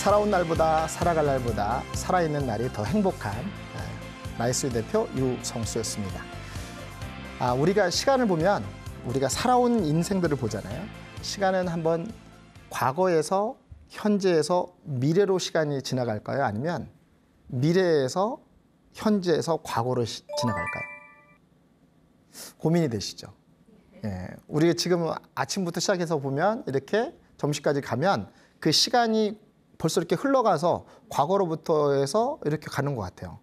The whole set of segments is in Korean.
살아온 날보다 살아갈 날보다 살아있는 날이 더 행복한 나이스 대표 유성수였습니다. 우리가 시간을 보면 우리가 살아온 인생들을 보잖아요. 시간은 한번 과거에서 현재에서 미래로 시간이 지나갈까요? 아니면 미래에서 현재에서 과거로 지나갈까요? 고민이 되시죠? 예, 우리가 지금 아침부터 시작해서 보면 이렇게 점심까지 가면 그 시간이 벌써 이렇게 흘러가서 과거로부터 해서 이렇게 가는 것 같아요.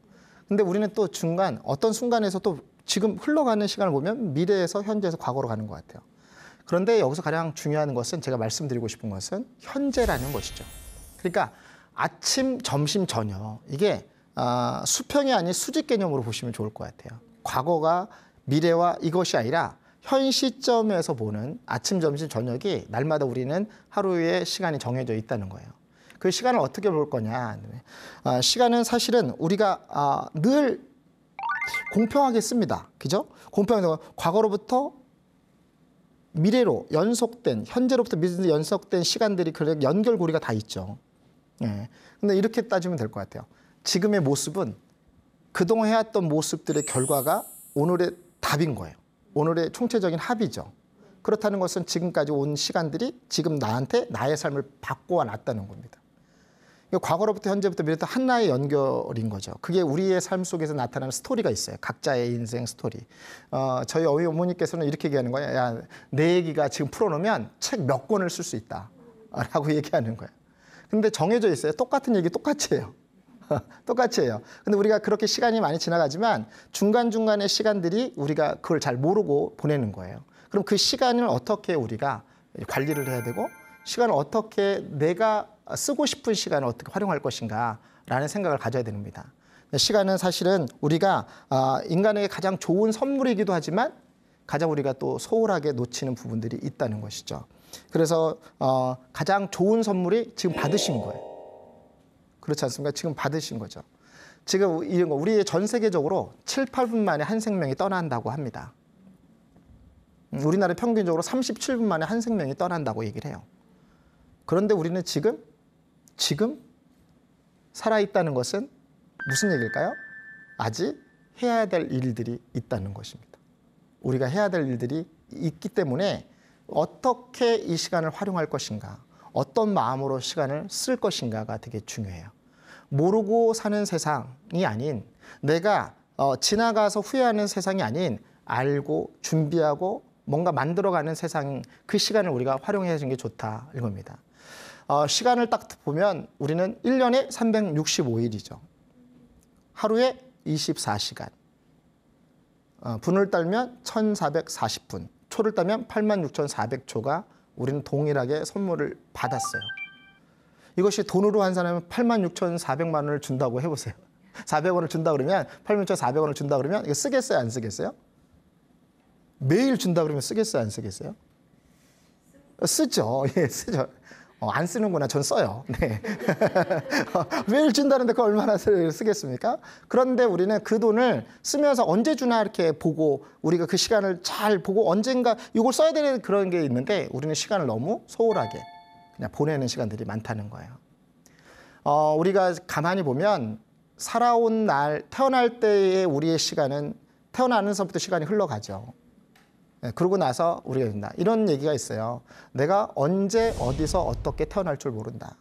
근데 우리는 또 중간 어떤 순간에서 또 지금 흘러가는 시간을 보면 미래에서 현재에서 과거로 가는 것 같아요. 그런데 여기서 가장 중요한 것은 제가 말씀드리고 싶은 것은 현재라는 것이죠. 그러니까 아침, 점심, 저녁 이게 수평이 아닌 수직 개념으로 보시면 좋을 것 같아요. 과거가 미래와 이것이 아니라 현 시점에서 보는 아침, 점심, 저녁이 날마다 우리는 하루의 시간이 정해져 있다는 거예요. 그 시간을 어떻게 볼 거냐. 시간은 사실은 우리가 늘 공평하게 씁니다. 그죠? 공평하게 과거로부터 미래로 연속된, 현재로부터 미래로 연속된 시간들이 연결고리가 다 있죠. 예. 근데 이렇게 따지면 될 것 같아요. 지금의 모습은 그동안 해왔던 모습들의 결과가 오늘의 답인 거예요. 오늘의 총체적인 합이죠. 그렇다는 것은 지금까지 온 시간들이 지금 나한테 나의 삶을 바꿔와 놨다는 겁니다. 과거로부터 현재부터 미래부터 하나의 연결인 거죠. 그게 우리의 삶 속에서 나타나는 스토리가 있어요. 각자의 인생 스토리. 저희 어머니께서는 이렇게 얘기하는 거예요. 야, 내 얘기가 지금 풀어놓으면 책 몇 권을 쓸 수 있다. 라고 얘기하는 거예요. 근데 정해져 있어요. 똑같은 얘기 똑같이 해요. 똑같이 해요. 근데 우리가 그렇게 시간이 많이 지나가지만 중간중간의 시간들이 우리가 그걸 잘 모르고 보내는 거예요. 그럼 그 시간을 어떻게 우리가 관리를 해야 되고 시간을 어떻게 내가 쓰고 싶은 시간을 어떻게 활용할 것인가 라는 생각을 가져야 됩니다. 시간은 사실은 우리가 인간에게 가장 좋은 선물이기도 하지만 가장 우리가 또 소홀하게 놓치는 부분들이 있다는 것이죠. 그래서 가장 좋은 선물이 지금 받으신 거예요. 그렇지 않습니까? 지금 받으신 거죠. 지금 이런 거 우리 전 세계적으로 7, 8분 만에 한 생명이 떠난다고 합니다. 우리나라 평균적으로 37분 만에 한 생명이 떠난다고 얘기를 해요. 그런데 우리는 지금 살아있다는 것은 무슨 얘기일까요? 아직 해야 될 일들이 있다는 것입니다. 우리가 해야 될 일들이 있기 때문에 어떻게 이 시간을 활용할 것인가, 어떤 마음으로 시간을 쓸 것인가가 되게 중요해요. 모르고 사는 세상이 아닌 내가 지나가서 후회하는 세상이 아닌 알고 준비하고 뭔가 만들어가는 세상, 그 시간을 우리가 활용해 주는 게 좋다 이겁니다. 시간을 딱 보면 우리는 1년에 365일이죠. 하루에 24시간. 분을 따면 1440분. 초를 따면 86,400초가 우리는 동일하게 선물을 받았어요. 이것이 돈으로 한 사람은 86,400만 원을 준다고 해보세요. 400원을 준다 그러면 86,400원을 준다 그러면 이거 쓰겠어요? 안 쓰겠어요? 매일 준다 그러면 쓰겠어요? 안 쓰겠어요? 쓰죠. 예, 쓰죠. 안 쓰는구나. 전 써요. 네. 매일 준다는데 그걸 얼마나 쓰겠습니까? 그런데 우리는 그 돈을 쓰면서 언제 주나 이렇게 보고 우리가 그 시간을 잘 보고 언젠가 이걸 써야 되는 그런 게 있는데 우리는 시간을 너무 소홀하게 그냥 보내는 시간들이 많다는 거예요. 우리가 가만히 보면 살아온 날, 태어날 때의 우리의 시간은 태어나면서부터 시간이 흘러가죠. 네, 그러고 나서 우리가 된다. 이런 얘기가 있어요. 내가 언제 어디서 어떻게 태어날 줄 모른다.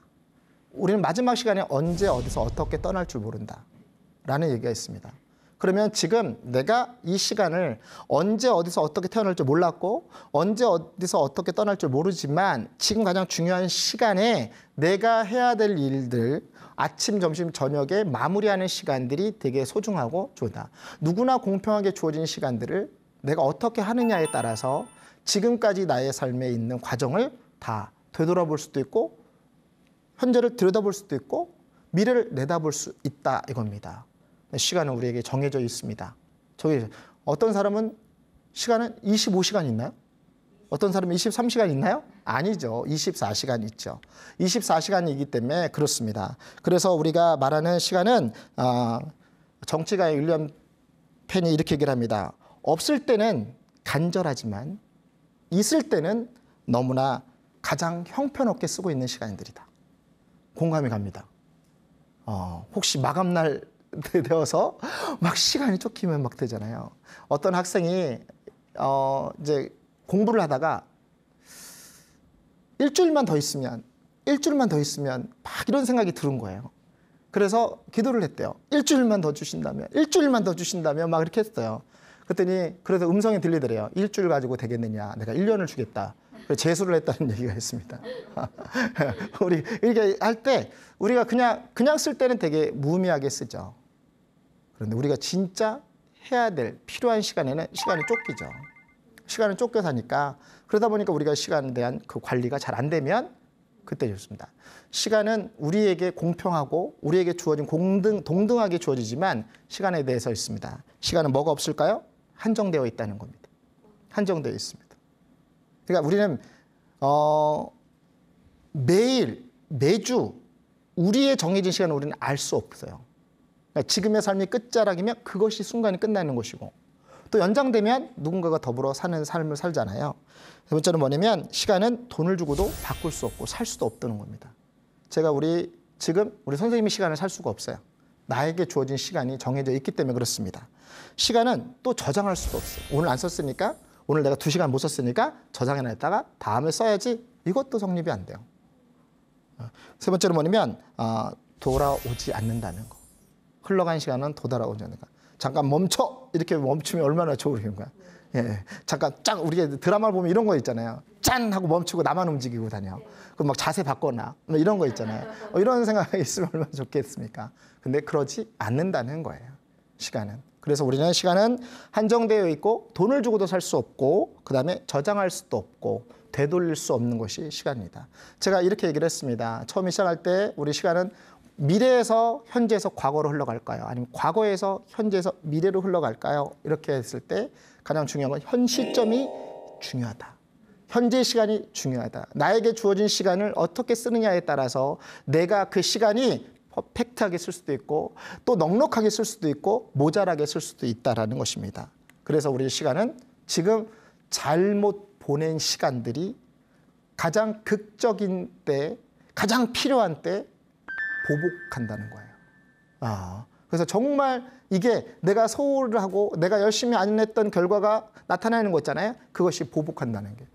우리는 마지막 시간에 언제 어디서 어떻게 떠날 줄 모른다. 라는 얘기가 있습니다. 그러면 지금 내가 이 시간을 언제 어디서 어떻게 태어날 줄 몰랐고 언제 어디서 어떻게 떠날 줄 모르지만 지금 가장 중요한 시간에 내가 해야 될 일들 아침, 점심, 저녁에 마무리하는 시간들이 되게 소중하고 좋다. 누구나 공평하게 주어진 시간들을 내가 어떻게 하느냐에 따라서 지금까지 나의 삶에 있는 과정을 다 되돌아볼 수도 있고 현재를 들여다볼 수도 있고 미래를 내다볼 수 있다 이겁니다. 시간은 우리에게 정해져 있습니다. 저기 어떤 사람은 시간은 25시간 있나요? 어떤 사람은 23시간 있나요? 아니죠. 24시간 있죠. 24시간이기 때문에 그렇습니다. 그래서 우리가 말하는 시간은 정치가의 윌리엄 펜이 이렇게 얘기를 합니다. 없을 때는 간절하지만 있을 때는 너무나 가장 형편없게 쓰고 있는 시간들이다. 공감이 갑니다. 혹시 마감날 되어서 막 시간이 쫓기면 막 되잖아요. 어떤 학생이 이제 공부를 하다가 일주일만 더 있으면 막 이런 생각이 드는 거예요. 그래서 기도를 했대요. 일주일만 더 주신다면 막 이렇게 했어요. 그랬더니 그래서 음성이 들리더래요. 일주일 가지고 되겠느냐. 내가 1년을 주겠다. 재수를 했다는 얘기가 있습니다. 우리 이렇게 할 때 우리가 그냥 쓸 때는 되게 무의미하게 쓰죠. 그런데 우리가 진짜 해야 될 필요한 시간에는 시간이 쫓기죠. 시간을 쫓겨 사니까 그러다 보니까 우리가 시간에 대한 그 관리가 잘 안 되면 그때 좋습니다. 시간은 우리에게 공평하고 우리에게 주어진 동등하게 주어지지만 시간에 대해서 있습니다. 시간은 뭐가 없을까요? 한정되어 있다는 겁니다. 한정되어 있습니다. 그러니까 우리는 매주 우리의 정해진 시간을 우리는 알 수 없어요. 그러니까 지금의 삶이 끝자락이면 그것이 순간이 끝나는 것이고 또 연장되면 누군가가 더불어 사는 삶을 살잖아요. 세 번째는 뭐냐면 시간은 돈을 주고도 바꿀 수 없고 살 수도 없다는 겁니다. 제가 지금 우리 선생님이 시간을 살 수가 없어요. 나에게 주어진 시간이 정해져 있기 때문에 그렇습니다. 시간은 또 저장할 수도 없어요. 오늘 안 썼으니까 오늘 내가 2시간 못 썼으니까 저장해놨다가 다음에 써야지 이것도 성립이 안 돼요. 세 번째는 뭐냐면 돌아오지 않는다는 거. 흘러간 시간은 돌아오지 않는다. 잠깐 멈춰! 이렇게 멈추면 얼마나 좋은 거야. 예, 잠깐 짱 우리가 드라마를 보면 이런 거 있잖아요. 짠 하고 멈추고 나만 움직이고 다녀. 그럼 막 자세 바꿔놔. 뭐 이런 거 있잖아요. 이런 생각이 있으면 얼마나 좋겠습니까? 근데 그러지 않는다는 거예요. 시간은. 그래서 우리는 시간은 한정되어 있고 돈을 주고도 살 수 없고 그다음에 저장할 수도 없고 되돌릴 수 없는 것이 시간입니다. 제가 이렇게 얘기를 했습니다. 처음 시작할 때 우리 시간은 미래에서 현재에서 과거로 흘러갈까요? 아니면 과거에서 현재에서 미래로 흘러갈까요? 이렇게 했을 때 가장 중요한 건 현 시점이 중요하다. 현재 시간이 중요하다. 나에게 주어진 시간을 어떻게 쓰느냐에 따라서 내가 그 시간이 퍼펙트하게 쓸 수도 있고 또 넉넉하게 쓸 수도 있고 모자라게 쓸 수도 있다는 것입니다. 그래서 우리 시간은 지금 잘못 보낸 시간들이 가장 극적인 때, 가장 필요한 때 보복한다는 거예요. 그래서 정말 이게 내가 소홀을 하고 내가 열심히 안 했던 결과가 나타나는 거 있잖아요. 그것이 보복한다는 게.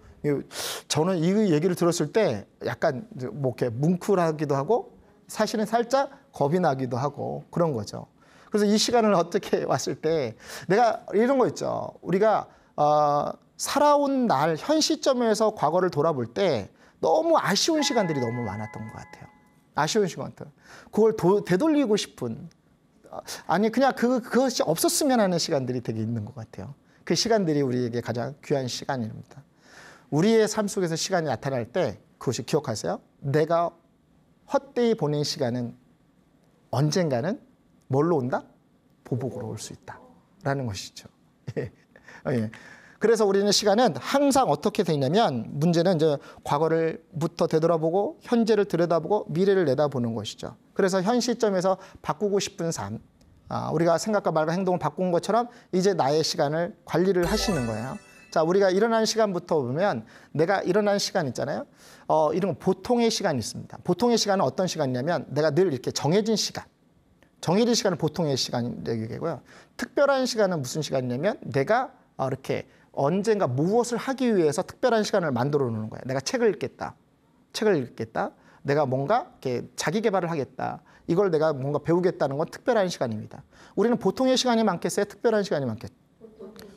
저는 이 얘기를 들었을 때 약간 뭐 이렇게 뭉클하기도 하고 사실은 살짝 겁이 나기도 하고 그런 거죠. 그래서 이 시간을 어떻게 왔을 때 내가 이런 거 있죠. 우리가 살아온 날 현 시점에서 과거를 돌아볼 때 너무 아쉬운 시간들이 너무 많았던 것 같아요. 아쉬운 시간들. 그걸 되돌리고 싶은 아니 그냥 그것이 없었으면 하는 시간들이 되게 있는 것 같아요. 그 시간들이 우리에게 가장 귀한 시간입니다. 우리의 삶 속에서 시간이 나타날 때 그것이 기억하세요. 내가 헛되이 보낸 시간은 언젠가는 뭘로 온다? 보복으로 올 수 있다라는 것이죠. 예. 그래서 우리는 시간은 항상 어떻게 되냐면 문제는 이제 과거를부터 되돌아보고 현재를 들여다보고 미래를 내다보는 것이죠. 그래서 현 시점에서 바꾸고 싶은 삶, 우리가 생각과 말과 행동을 바꾼 것처럼 이제 나의 시간을 관리를 하시는 거예요. 자, 우리가 일어나는 시간부터 보면 내가 일어나는 시간 있잖아요. 이런 보통의 시간이 있습니다. 보통의 시간은 어떤 시간이냐면 내가 늘 이렇게 정해진 시간. 정해진 시간을 보통의 시간이고요. 특별한 시간은 무슨 시간이냐면 내가 이렇게 언젠가 무엇을 하기 위해서 특별한 시간을 만들어 놓는 거예요. 내가 책을 읽겠다. 내가 뭔가 이렇게 자기 개발을 하겠다. 이걸 내가 뭔가 배우겠다는 건 특별한 시간입니다. 우리는 보통의 시간이 많겠어요? 특별한 시간이 많겠어요?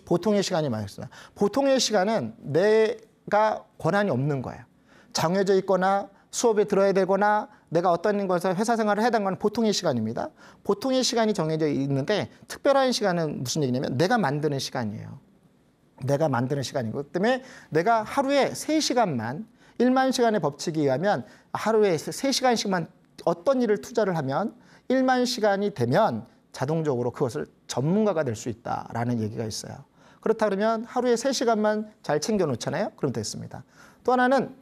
보통의 시간이 많겠어요. 보통의 시간은 내가 권한이 없는 거예요. 정해져 있거나 수업에 들어야 되거나 내가 어떤 것에서 회사 생활을 해야 되는 건 보통의 시간입니다. 보통의 시간이 정해져 있는데 특별한 시간은 무슨 얘기냐면 내가 만드는 시간이에요. 내가 만드는 시간이고 그렇기 때문에 내가 하루에 3시간만 1만 시간의 법칙에 의하면 하루에 3시간씩만 어떤 일을 투자를 하면 1만 시간이 되면 자동적으로 그것을 전문가가 될 수 있다라는 얘기가 있어요. 그렇다 그러면 하루에 3시간만 잘 챙겨 놓잖아요. 그럼 됐습니다. 또 하나는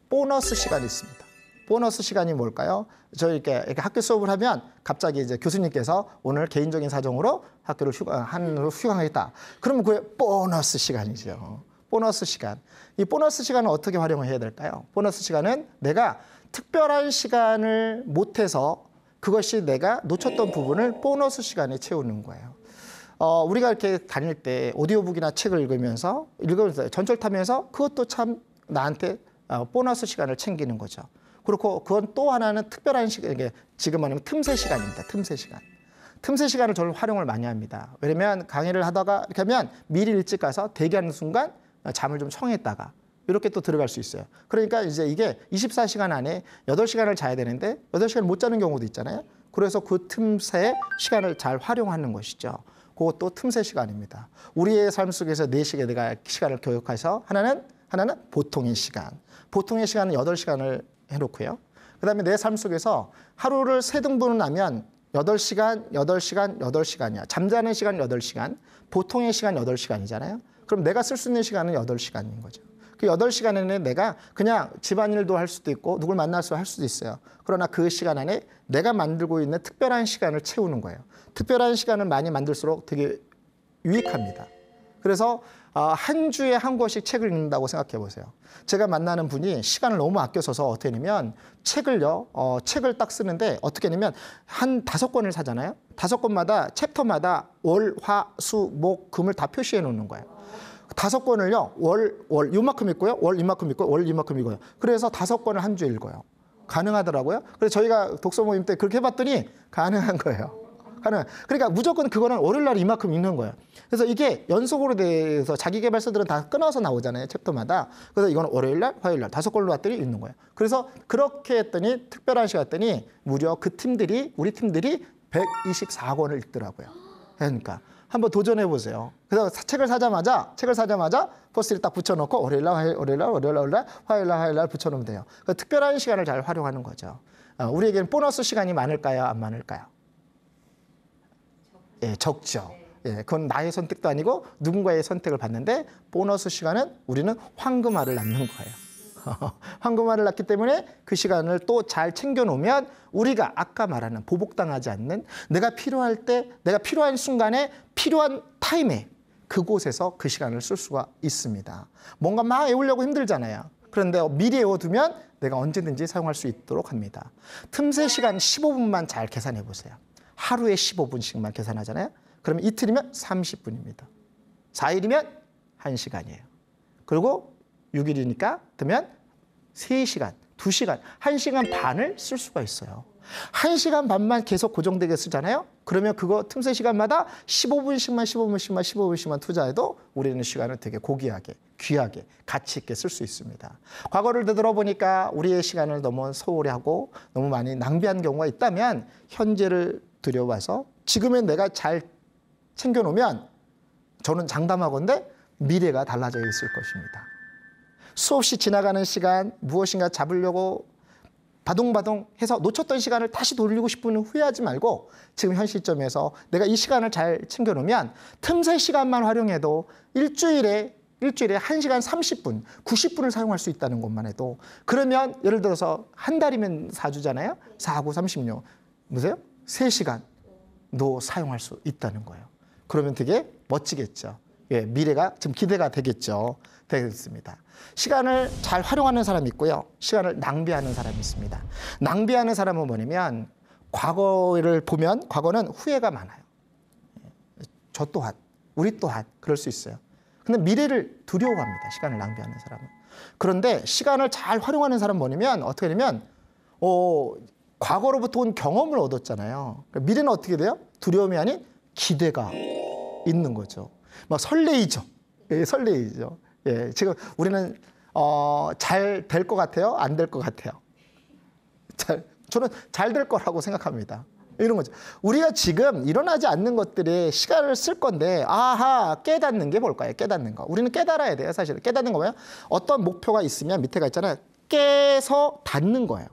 보너스 시간이 있습니다. 보너스 시간이 뭘까요? 저희 이렇게 학교 수업을 하면 갑자기 이제 교수님께서 오늘 개인적인 사정으로 학교를 휴강하겠다. 그러면 그게 보너스 시간이죠. 보너스 시간. 이 보너스 시간을 어떻게 활용을 해야 될까요? 보너스 시간은 내가 특별한 시간을 못해서 그것이 내가 놓쳤던 부분을 보너스 시간에 채우는 거예요. 우리가 이렇게 다닐 때 오디오북이나 책을 읽으면서 전철 타면서 그것도 참 나한테 보너스 시간을 챙기는 거죠. 그렇고 그건 또 하나는 특별한 시간, 이게 지금 말하면 틈새 시간입니다. 틈새 시간. 틈새 시간을 저는 활용을 많이 합니다. 왜냐면 강의를 하다가 이렇게 하면 미리 일찍 가서 대기하는 순간 잠을 좀 청했다가 이렇게 또 들어갈 수 있어요. 그러니까 이제 이게 24시간 안에 8시간을 자야 되는데 8시간을 못 자는 경우도 있잖아요. 그래서 그 틈새 시간을 잘 활용하는 것이죠. 그것도 틈새 시간입니다. 우리의 삶 속에서 4시간 내가 시간을 교육해서 하나는 보통의 시간. 보통의 시간은 8시간을 해놓고요. 그다음에 내 삶 속에서 하루를 3등분을 하면 8시간, 8시간, 8시간이야. 잠자는 시간 8시간, 보통의 시간 8시간이잖아요. 그럼 내가 쓸 수 있는 시간은 8시간인 거죠. 그 8시간에는 내가 그냥 집안일도 할 수도 있고 누굴 만나서 할 수도 있어요. 그러나 그 시간 안에 내가 만들고 있는 특별한 시간을 채우는 거예요. 특별한 시간을 많이 만들수록 되게 유익합니다. 그래서 한 주에 한 권씩 책을 읽는다고 생각해 보세요. 제가 만나는 분이 시간을 너무 아껴 써서 어떻게 하냐면 책을 딱 쓰는데 어떻게 하냐면 한 5권을 사잖아요. 5권마다 챕터마다 월, 화, 수, 목, 금을 다 표시해 놓는 거예요. 5권을요. 월 요만큼 있고요. 월 이만큼 있고 월 이만큼 있고요. 그래서 5권을 한 주에 읽어요. 가능하더라고요. 그래서 저희가 독서 모임 때 그렇게 해봤더니 가능한 거예요. 그러니까 무조건 그거는 월요일 날 이만큼 읽는 거예요. 그래서 이게 연속으로 돼서 자기계발서들은 다 끊어서 나오잖아요. 챕터마다. 그래서 이거는 월요일 날, 화요일 날 5권로 왔더니 읽는 거예요. 그래서 그렇게 했더니 특별한 시간 했더니 무려 우리 팀들이 124권을 읽더라고요. 그러니까 한번 도전해 보세요. 그래서 책을 사자마자 포스트잇 딱 붙여놓고 월요일 날, 화요일 날 붙여놓으면 돼요. 그러니까 특별한 시간을 잘 활용하는 거죠. 우리에게는 보너스 시간이 많을까요? 안 많을까요? 예, 적죠. 예, 그건 나의 선택도 아니고 누군가의 선택을 받는데 보너스 시간은 우리는 황금알을 낳는 거예요. 황금알을 낳기 때문에 그 시간을 또 잘 챙겨놓으면 우리가 아까 말하는 보복당하지 않는 내가 필요할 때, 내가 필요한 순간에 필요한 타임에 그곳에서 그 시간을 쓸 수가 있습니다. 뭔가 막 외우려고 힘들잖아요. 그런데 미리 외워두면 내가 언제든지 사용할 수 있도록 합니다. 틈새 시간 15분만 잘 계산해 보세요. 하루에 15분씩만 계산하잖아요. 그러면 이틀이면 30분입니다. 4일이면 1시간이에요. 그리고 6일이니까 되면 3시간, 2시간, 1시간 반을 쓸 수가 있어요. 1시간 반만 계속 고정되게 쓰잖아요. 그러면 그거 틈새 시간마다 15분씩만 투자해도 우리는 시간을 되게 고귀하게, 귀하게, 가치 있게 쓸 수 있습니다. 과거를 되돌아보니까 우리의 시간을 너무 소홀히 하고 너무 많이 낭비한 경우가 있다면 현재를 들여와서 지금의 내가 잘 챙겨놓으면 저는 장담하건대 미래가 달라져 있을 것입니다. 수없이 지나가는 시간 무엇인가 잡으려고 바둥바둥 해서 놓쳤던 시간을 다시 돌리고 싶은 후회하지 말고 지금 현 시점에서 내가 이 시간을 잘 챙겨놓으면 틈새 시간만 활용해도 일주일에 1시간 30분, 90분을 사용할 수 있다는 것만 해도 그러면 예를 들어서 한 달이면 4주잖아요. 4, 9, 36. 보세요. 3시간도 사용할 수 있다는 거예요. 그러면 되게 멋지겠죠. 예, 미래가 좀 기대가 되겠습니다. 시간을 잘 활용하는 사람이 있고요. 시간을 낭비하는 사람이 있습니다. 낭비하는 사람은 뭐냐면 과거를 보면 과거는 후회가 많아요. 저 또한, 우리 또한 그럴 수 있어요. 근데 미래를 두려워합니다. 시간을 낭비하는 사람은. 그런데 시간을 잘 활용하는 사람은 뭐냐면 어떻게 되냐면 과거로부터 온 경험을 얻었잖아요. 미래는 어떻게 돼요? 두려움이 아닌 기대가 있는 거죠. 막 설레이죠. 예, 설레이죠. 예, 지금 우리는 잘 될 것 같아요? 안 될 것 같아요? 저는 잘 될 거라고 생각합니다. 이런 거죠. 우리가 지금 일어나지 않는 것들에 시간을 쓸 건데 깨닫는 게 뭘까요? 깨닫는 거. 우리는 깨달아야 돼요. 사실은. 깨닫는 거예요. 어떤 목표가 있으면 밑에가 있잖아요. 깨서 닿는 거예요.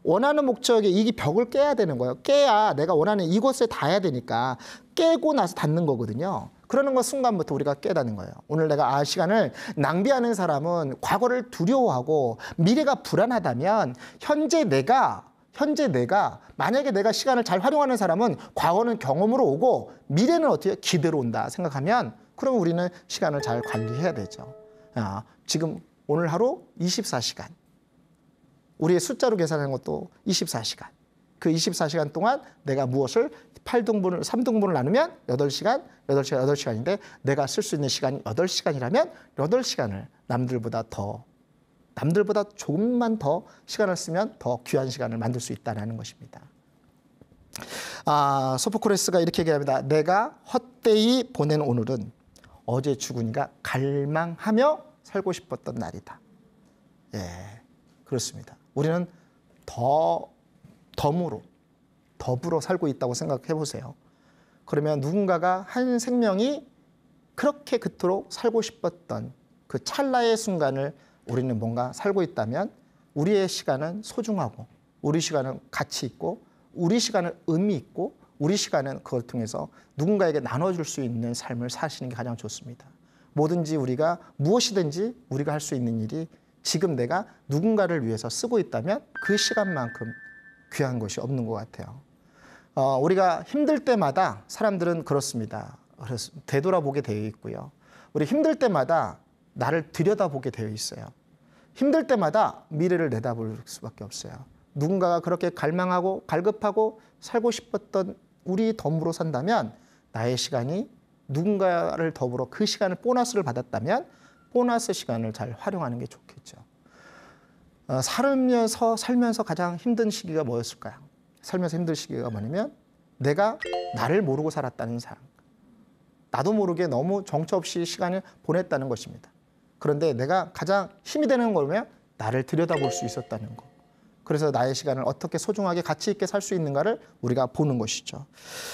원하는 목적에 이 벽을 깨야 되는 거예요. 깨야 내가 원하는 이곳에 닿아야 되니까 깨고 나서 닿는 거거든요. 그러는 것 순간부터 우리가 깨닫는 거예요. 오늘 내가 시간을 낭비하는 사람은 과거를 두려워하고 미래가 불안하다면 현재 내가 만약에 내가 시간을 잘 활용하는 사람은 과거는 경험으로 오고 미래는 어떻게 기대로 온다 생각하면 그러면 우리는 시간을 잘 관리해야 되죠. 지금 오늘 하루 24시간 우리의 숫자로 계산하는 것도 24시간. 그 24시간 동안 내가 무엇을 3등분을 나누면 8시간, 8시간, 8시간인데 내가 쓸 수 있는 시간이 8시간이라면 8시간을 남들보다 조금만 더 시간을 쓰면 더 귀한 시간을 만들 수 있다는 것입니다. 소포크레스가 이렇게 얘기합니다. 내가 헛되이 보낸 오늘은 어제 죽으니까 갈망하며 살고 싶었던 날이다. 예, 그렇습니다. 우리는 더불어 살고 있다고 생각해 보세요. 그러면 누군가가 한 생명이 그렇게 그토록 살고 싶었던 그 찰나의 순간을 우리는 뭔가 살고 있다면 우리의 시간은 소중하고 우리 시간은 가치 있고 우리 시간은 의미 있고 우리 시간은 그걸 통해서 누군가에게 나눠줄 수 있는 삶을 사시는 게 가장 좋습니다. 뭐든지 우리가 무엇이든지 우리가 할 수 있는 일이 지금 내가 누군가를 위해서 쓰고 있다면 그 시간만큼 귀한 것이 없는 것 같아요. 우리가 힘들 때마다 사람들은 그렇습니다. 그래서 되돌아보게 되어 있고요. 우리 힘들 때마다 나를 들여다보게 되어 있어요. 힘들 때마다 미래를 내다볼 수밖에 없어요. 누군가가 그렇게 갈망하고 갈급하고 살고 싶었던 우리 덤으로 산다면 나의 시간이 누군가를 더불어 그 시간을 보너스를 받았다면 보너스 시간을 잘 활용하는 게 좋겠죠. 살면서 가장 힘든 시기가 뭐였을까요? 살면서 힘든 시기가 뭐냐면 내가 나를 모르고 살았다는 삶. 나도 모르게 너무 정처 없이 시간을 보냈다는 것입니다. 그런데 내가 가장 힘이 되는 거면 나를 들여다볼 수 있었다는 것. 그래서 나의 시간을 어떻게 소중하게 가치 있게 살 수 있는가를 우리가 보는 것이죠.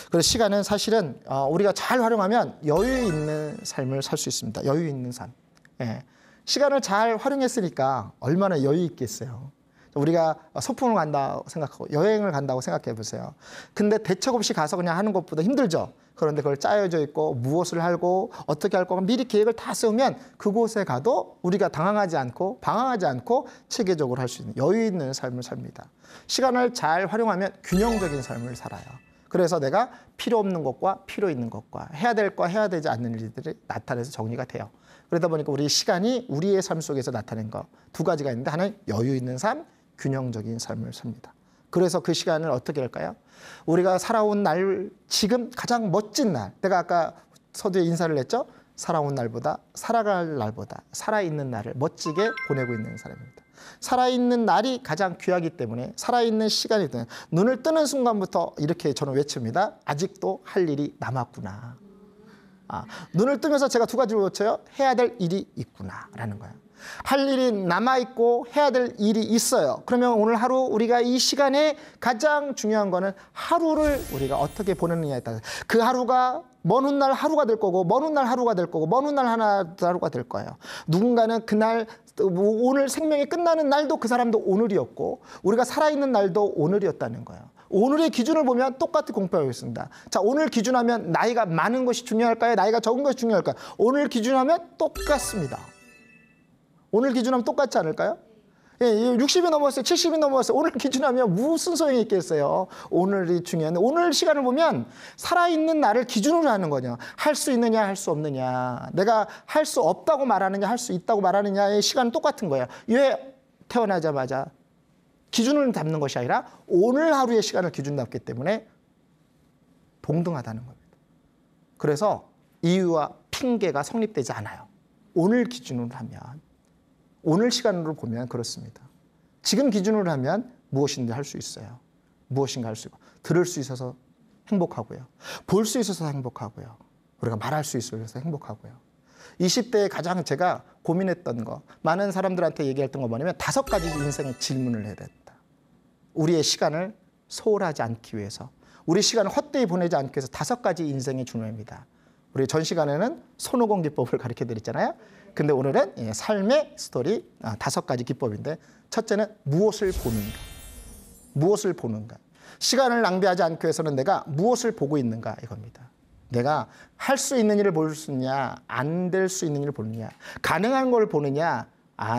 그래서 시간은 사실은 우리가 잘 활용하면 여유 있는 삶을 살 수 있습니다. 여유 있는 삶. 예. 시간을 잘 활용했으니까 얼마나 여유 있겠어요. 우리가 소풍을 간다고 생각하고 여행을 간다고 생각해 보세요. 근데 대책 없이 가서 그냥 하는 것보다 힘들죠. 그런데 그걸 짜여져 있고 무엇을 하고 어떻게 할 거고 미리 계획을 다 세우면 그곳에 가도 우리가 당황하지 않고 방황하지 않고 체계적으로 할 수 있는 여유 있는 삶을 삽니다. 시간을 잘 활용하면 균형적인 삶을 살아요. 그래서 내가 필요 없는 것과 필요 있는 것과 해야 될 거 해야 되지 않는 일들이 나타나서 정리가 돼요. 그러다 보니까 우리 시간이 우리의 삶 속에서 나타낸 거 두 가지가 있는데 하나는 여유 있는 삶, 균형적인 삶을 삽니다. 그래서 그 시간을 어떻게 할까요? 우리가 살아온 날, 지금 가장 멋진 날, 내가 아까 서두에 인사를 했죠? 살아온 날보다, 살아갈 날보다, 살아있는 날을 멋지게 보내고 있는 사람입니다. 살아있는 날이 가장 귀하기 때문에 살아있는 시간이든 눈을 뜨는 순간부터 이렇게 저는 외칩니다. 아직도 할 일이 남았구나. 눈을 뜨면서 제가 두 가지를 외쳐요. 해야 될 일이 있구나라는 거예요. 할 일이 남아있고 해야 될 일이 있어요. 그러면 오늘 하루 우리가 이 시간에 가장 중요한 거는 하루를 우리가 어떻게 보내느냐에 따라서 그 하루가 먼 훗날 하루가 될 거고 먼 훗날 하루가 될 거고 먼 훗날 하루가 될 거예요. 누군가는 그날 오늘 생명이 끝나는 날도 그 사람도 오늘이었고 우리가 살아있는 날도 오늘이었다는 거예요. 오늘의 기준을 보면 똑같이 공표하고 있습니다. 자, 오늘 기준하면 나이가 많은 것이 중요할까요? 나이가 적은 것이 중요할까요? 오늘 기준하면 똑같습니다. 오늘 기준하면 똑같지 않을까요? 예, 60이 넘었어요. 70이 넘었어요. 오늘 기준하면 무슨 소용이 있겠어요? 오늘이 중요한데 오늘 시간을 보면 살아있는 나를 기준으로 하는 거냐. 할 수 있느냐 할 수 없느냐. 내가 할 수 없다고 말하느냐 할 수 있다고 말하느냐의 시간은 똑같은 거예요. 왜 태어나자마자 기준을 잡는 것이 아니라 오늘 하루의 시간을 기준 잡기 때문에 동등하다는 겁니다. 그래서 이유와 핑계가 성립되지 않아요. 오늘 기준으로 하면 오늘 시간으로 보면 그렇습니다. 지금 기준으로 하면 무엇인지 할 수 있어요. 무엇인가 할 수 있고 들을 수 있어서 행복하고요. 볼 수 있어서 행복하고요. 우리가 말할 수 있어서 행복하고요. 20대에 가장 제가 고민했던 거 많은 사람들한테 얘기했던 거 뭐냐면 5가지 인생의 질문을 해야 됐다. 우리의 시간을 소홀하지 않기 위해서 우리 시간을 헛되이 보내지 않기 위해서 5가지 인생의 중요합니다. 우리 전 시간에는 손오공 기법을 가르쳐드렸잖아요. 근데 오늘은 삶의 스토리 5가지 기법인데 첫째는 무엇을 보는가. 무엇을 보는가. 시간을 낭비하지 않기 위해서는 내가 무엇을 보고 있는가 이겁니다. 내가 할 수 있는 일을 볼 수 있느냐 안 될 수 있는 일을 보느냐 가능한 걸 보느냐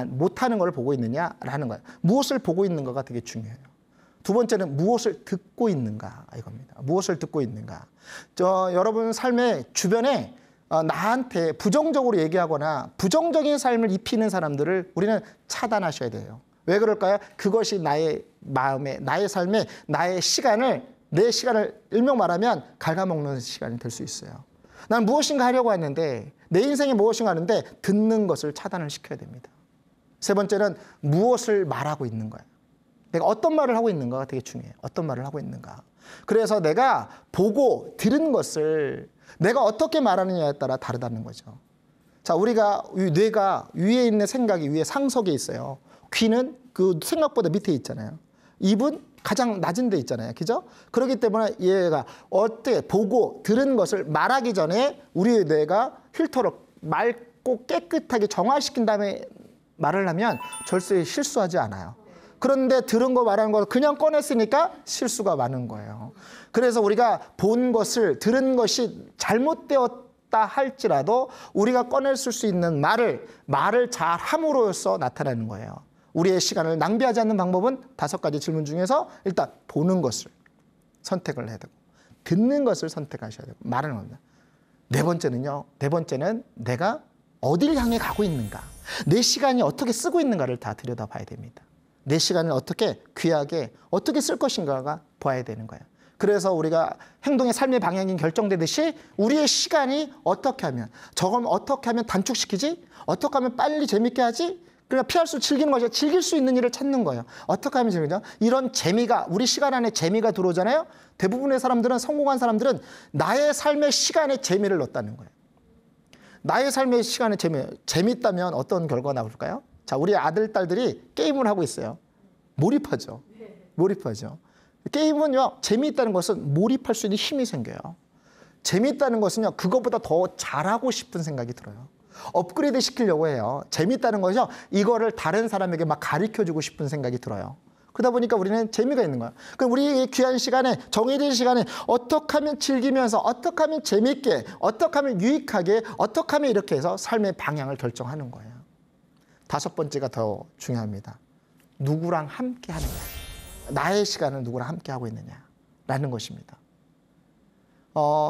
못하는 걸 보고 있느냐라는 거예요. 무엇을 보고 있는가가 되게 중요해요. 두 번째는 무엇을 듣고 있는가 이겁니다. 무엇을 듣고 있는가. 여러분 삶의 주변에 나한테 부정적으로 얘기하거나 부정적인 삶을 입히는 사람들을 우리는 차단하셔야 돼요. 왜 그럴까요? 그것이 나의 마음에, 나의 삶에, 나의 시간을, 내 시간을 일명 말하면 갉아먹는 시간이 될 수 있어요. 난 무엇인가 하려고 하는데, 내 인생에 무엇인가 하는데 듣는 것을 차단을 시켜야 됩니다. 세 번째는 무엇을 말하고 있는 거예요. 내가 어떤 말을 하고 있는가가 되게 중요해요. 어떤 말을 하고 있는가. 그래서 내가 보고 들은 것을 내가 어떻게 말하느냐에 따라 다르다는 거죠. 자, 우리가 뇌가 위에 있는 생각이 위에 상석에 있어요. 귀는 그 생각보다 밑에 있잖아요. 입은 가장 낮은 데 있잖아요. 그죠? 그렇기 때문에 얘가 어떻게 보고 들은 것을 말하기 전에 우리의 뇌가 필터로 맑고 깨끗하게 정화시킨 다음에 말을 하면 절대 실수하지 않아요. 그런데 들은 거 말하는 걸 그냥 꺼냈으니까 실수가 많은 거예요. 그래서 우리가 본 것을 들은 것이 잘못되었다 할지라도 우리가 꺼낼 수 있는 말을 잘 함으로써 나타나는 거예요. 우리의 시간을 낭비하지 않는 방법은 5가지 질문 중에서 일단 보는 것을 선택을 해야 되고, 듣는 것을 선택하셔야 되고, 말하는 겁니다. 네 번째는 내가 어딜 향해 가고 있는가, 내 시간이 어떻게 쓰고 있는가를 다 들여다봐야 됩니다. 내 시간을 어떻게 귀하게 어떻게 쓸 것인가가 봐야 되는 거예요. 그래서 우리가 행동의 삶의 방향이 결정되듯이 우리의 시간이 어떻게 하면, 저걸 어떻게 하면 단축시키지, 어떻게 하면 빨리 재밌게 하지, 그러니까 피할 수 즐기는 것이 즐길 수 있는 일을 찾는 거예요. 어떻게 하면 재미죠? 이런 재미가, 우리 시간 안에 재미가 들어오잖아요. 대부분의 사람들은, 성공한 사람들은 나의 삶의 시간에 재미를 넣었다는 거예요. 나의 삶의 시간에 재미있다면 어떤 결과가 나올까요? 자, 우리 아들, 딸들이 게임을 하고 있어요. 몰입하죠. 게임은요, 재미있다는 것은 몰입할 수 있는 힘이 생겨요. 재미있다는 것은요, 그것보다 더 잘하고 싶은 생각이 들어요. 업그레이드 시키려고 해요. 재미있다는 것이요, 이거를 다른 사람에게 막 가르쳐주고 싶은 생각이 들어요. 그러다 보니까 우리는 재미가 있는 거야. 그럼 우리의 귀한 시간에, 정해진 시간에 어떻게 하면 즐기면서, 어떻게 하면 재미있게, 어떻게 하면 유익하게, 어떻게 하면 이렇게 해서 삶의 방향을 결정하는 거예요. 5번째가 더 중요합니다. 누구랑 함께 하느냐. 나의 시간을 누구랑 함께 하고 있느냐라는 것입니다.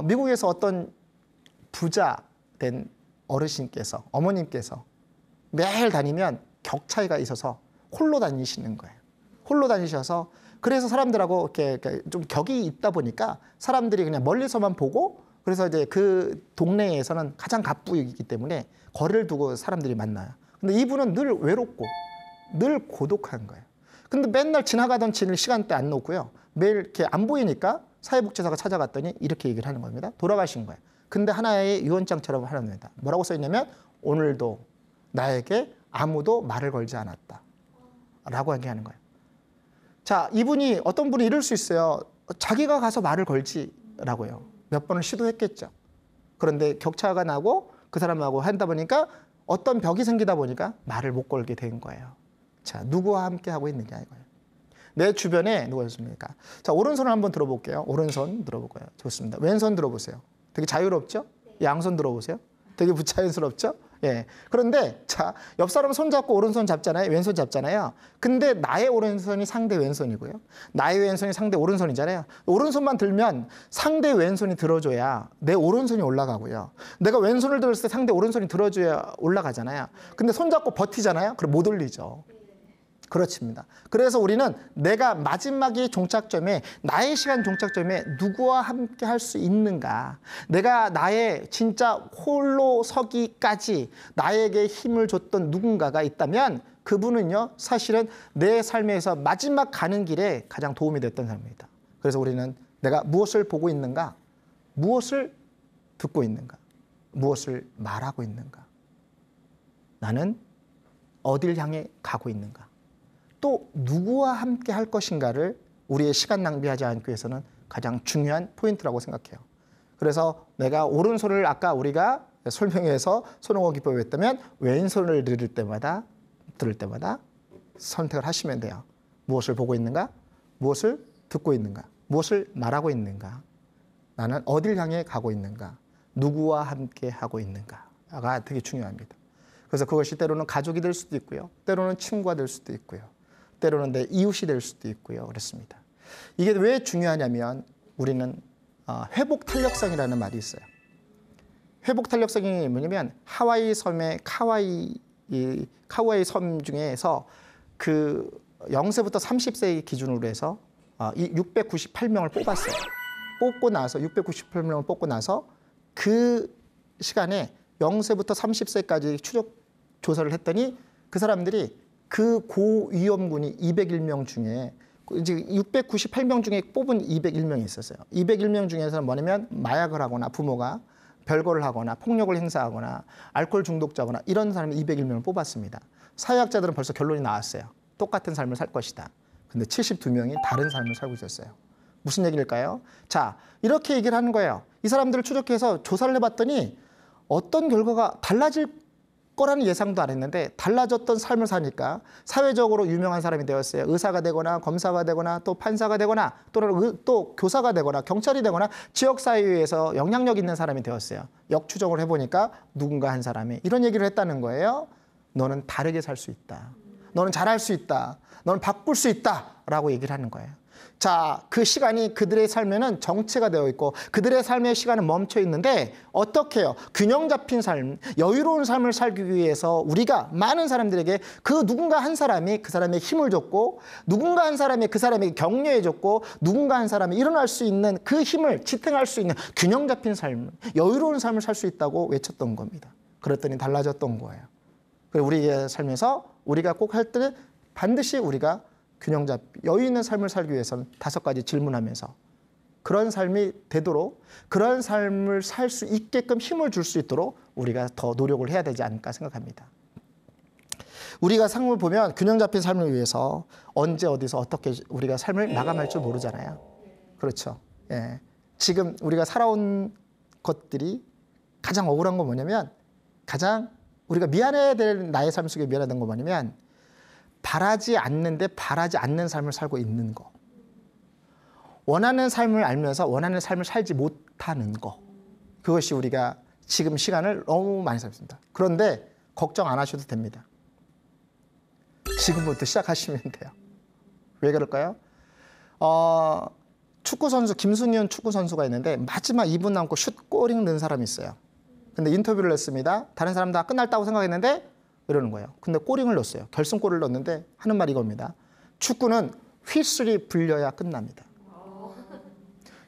미국에서 어떤 부자 된 어르신께서, 어머님께서 매일 다니면 격 차이가 있어서 홀로 다니시는 거예요. 홀로 다니셔서, 그래서 사람들하고 이렇게 좀 격이 있다 보니까 사람들이 그냥 멀리서만 보고, 그래서 이제 그 동네에서는 가장 갑부이기 때문에 거리를 두고 사람들이 만나요. 근데 이분은 늘 외롭고 늘 고독한 거예요. 근데 맨날 지나가던 시간대 안 놓고요, 매일 이렇게 안 보이니까 사회복지사가 찾아갔더니 이렇게 얘기를 하는 겁니다. 돌아가신 거예요. 근데 하나의 유언장처럼 하는 겁니다. 뭐라고 써있냐면, 오늘도 나에게 아무도 말을 걸지 않았다 라고 얘기하는 거예요. 자, 이분이, 어떤 분이 이럴 수 있어요. 자기가 가서 말을 걸지라고요. 몇 번을 시도했겠죠. 그런데 격차가 나고 그 사람하고 한다 보니까 어떤 벽이 생기다 보니까 말을 못 걸게 된 거예요. 자, 누구와 함께 하고 있느냐 이거예요. 내 주변에 누가 있습니까? 자, 오른손을 한번 들어볼게요. 오른손 들어볼까요? 좋습니다. 왼손 들어보세요. 되게 자유롭죠? 양손 들어보세요. 되게 부자연스럽죠? 예. 그런데 자, 옆 사람 손 잡고 오른손 잡잖아요. 왼손 잡잖아요. 근데 나의 오른손이 상대 왼손이고요. 나의 왼손이 상대 오른손이잖아요. 오른손만 들면 상대 왼손이 들어줘야 내 오른손이 올라가고요. 내가 왼손을 들었을 때 상대 오른손이 들어줘야 올라가잖아요. 근데 손 잡고 버티잖아요. 그럼 못 올리죠. 그렇습니다. 그래서 우리는 내가 마지막의 종착점에, 나의 시간 종착점에 누구와 함께 할 수 있는가, 내가 나의 진짜 홀로 서기까지 나에게 힘을 줬던 누군가가 있다면 그분은요, 사실은 내 삶에서 마지막 가는 길에 가장 도움이 됐던 사람입니다. 그래서 우리는 내가 무엇을 보고 있는가, 무엇을 듣고 있는가, 무엇을 말하고 있는가, 나는 어딜 향해 가고 있는가, 또 누구와 함께 할 것인가를 우리의 시간 낭비하지 않기 위해서는 가장 중요한 포인트라고 생각해요. 그래서 내가 오른손을 아까 우리가 설명해서 손흥호 기법을 했다면, 왼손을 들을 때마다 선택을 하시면 돼요. 무엇을 보고 있는가, 무엇을 듣고 있는가, 무엇을 말하고 있는가, 나는 어딜 향해 가고 있는가, 누구와 함께 하고 있는가가 되게 중요합니다. 그래서 그것이 때로는 가족이 될 수도 있고요, 때로는 친구가 될 수도 있고요, 때로는 내 이웃이 될 수도 있고요. 그렇습니다. 이게 왜 중요하냐면, 우리는 회복 탄력성이라는 말이 있어요. 회복 탄력성이 뭐냐면, 하와이 섬의 카와이 섬 중에서 그 0세부터 30세 기준으로 해서 698명을 뽑았어요. 뽑고 나서 698명을 뽑고 나서 그 시간에 0세부터 30세까지 추적 조사를 했더니 그 사람들이 그 고위험군이 201명 중에 이제 698명 중에 뽑은 201명이 있었어요. 201명 중에서는 뭐냐면 마약을 하거나 부모가 별거를 하거나 폭력을 행사하거나 알코올 중독자거나 이런 사람이 201명을 뽑았습니다. 사회학자들은 벌써 결론이 나왔어요. 똑같은 삶을 살 것이다. 근데 72명이 다른 삶을 살고 있었어요. 무슨 얘기일까요? 자, 이렇게 얘기를 하는 거예요. 이 사람들을 추적해서 조사를 해봤더니 어떤 결과가 달라질 거라는 예상도 안 했는데 달라졌던 삶을 사니까 사회적으로 유명한 사람이 되었어요. 의사가 되거나 검사가 되거나 또 판사가 되거나 또는 또 교사가 되거나 경찰이 되거나 지역사회에서 영향력 있는 사람이 되었어요. 역추적을 해보니까 누군가 한 사람이 이런 얘기를 했다는 거예요. 너는 다르게 살 수 있다. 너는 잘할 수 있다. 너는 바꿀 수 있다. 라고 얘기를 하는 거예요. 자, 그 시간이 그들의 삶에는 정체가 되어 있고 그들의 삶의 시간은 멈춰 있는데 어떻게 해요? 균형 잡힌 삶, 여유로운 삶을 살기 위해서 우리가 많은 사람들에게 그 누군가 한 사람이 그 사람의 힘을 줬고 누군가 한 사람이 그 사람에게 격려해 줬고 누군가 한 사람이 일어날 수 있는 그 힘을 지탱할 수 있는 균형 잡힌 삶, 여유로운 삶을 살 수 있다고 외쳤던 겁니다. 그랬더니 달라졌던 거예요. 그리고 우리의 삶에서 우리가 꼭 할 때는 반드시 우리가 균형 잡, 여유 있는 삶을 살기 위해서는 5가지 질문하면서 그런 삶이 되도록 그런 삶을 살 수 있게끔 힘을 줄 수 있도록 우리가 더 노력을 해야 되지 않을까 생각합니다. 우리가 삶을 보면 균형 잡힌 삶을 위해서 언제 어디서 어떻게 우리가 삶을 마감할 줄 모르잖아요. 그렇죠. 예. 지금 우리가 살아온 것들이 가장 억울한 건 뭐냐면 가장 우리가 미안해야 될 나의 삶 속에 미안하던 건 뭐냐면 바라지 않는데 바라지 않는 삶을 살고 있는 거. 원하는 삶을 알면서 원하는 삶을 살지 못하는 거. 그것이 우리가 지금 시간을 너무 많이 살습니다. 그런데 걱정 안 하셔도 됩니다. 지금부터 시작하시면 돼요. 왜 그럴까요? 축구선수 김순현 축구선수가 있는데 마지막 2분 남고 슛 골을 넣은 사람이 있어요. 근데 인터뷰를 했습니다. 다른 사람 다 끝났다고 생각했는데 이러는 거예요. 근데 골을 넣었어요. 결승골을 넣었는데 하는 말이 이겁니다. 축구는 휘슬이 불려야 끝납니다.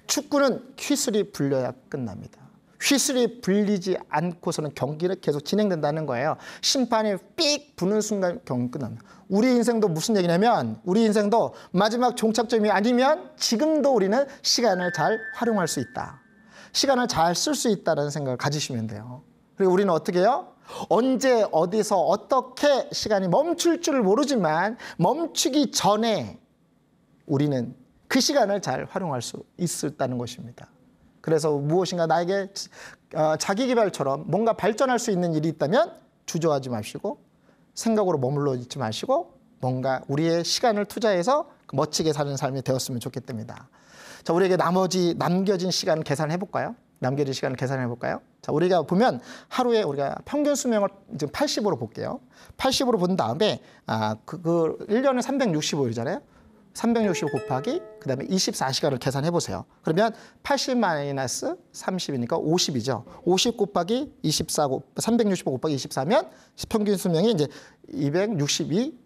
축구는 휘슬이 불려야 끝납니다. 휘슬이 불리지 않고서는 경기는 계속 진행된다는 거예요. 심판이 삑 부는 순간 경기 끝납니다. 우리 인생도 무슨 얘기냐면 우리 인생도 마지막 종착점이 아니면 지금도 우리는 시간을 잘 활용할 수 있다. 시간을 잘 쓸 수 있다는 생각을 가지시면 돼요. 그리고 우리는 어떻게 해요? 언제 어디서 어떻게 시간이 멈출 줄을 모르지만 멈추기 전에 우리는 그 시간을 잘 활용할 수 있다는 것입니다. 그래서 무엇인가 나에게 자기개발처럼 뭔가 발전할 수 있는 일이 있다면 주저하지 마시고 생각으로 머물러 있지 마시고 뭔가 우리의 시간을 투자해서 멋지게 사는 삶이 되었으면 좋겠답니다. 자, 우리에게 남겨진 시간을 계산해 볼까요? 남겨진 시간을 계산해 볼까요? 자, 우리가 보면 하루에 우리가 평균 수명을 지금 80으로 볼게요. 80으로 본 다음에 그 1년에 365일이잖아요. 365 곱하기 그다음에 24시간을 계산해 보세요. 그러면 80 마이너스 30이니까 50이죠. 50 곱하기 365 곱하기 24면 평균 수명이 이제 262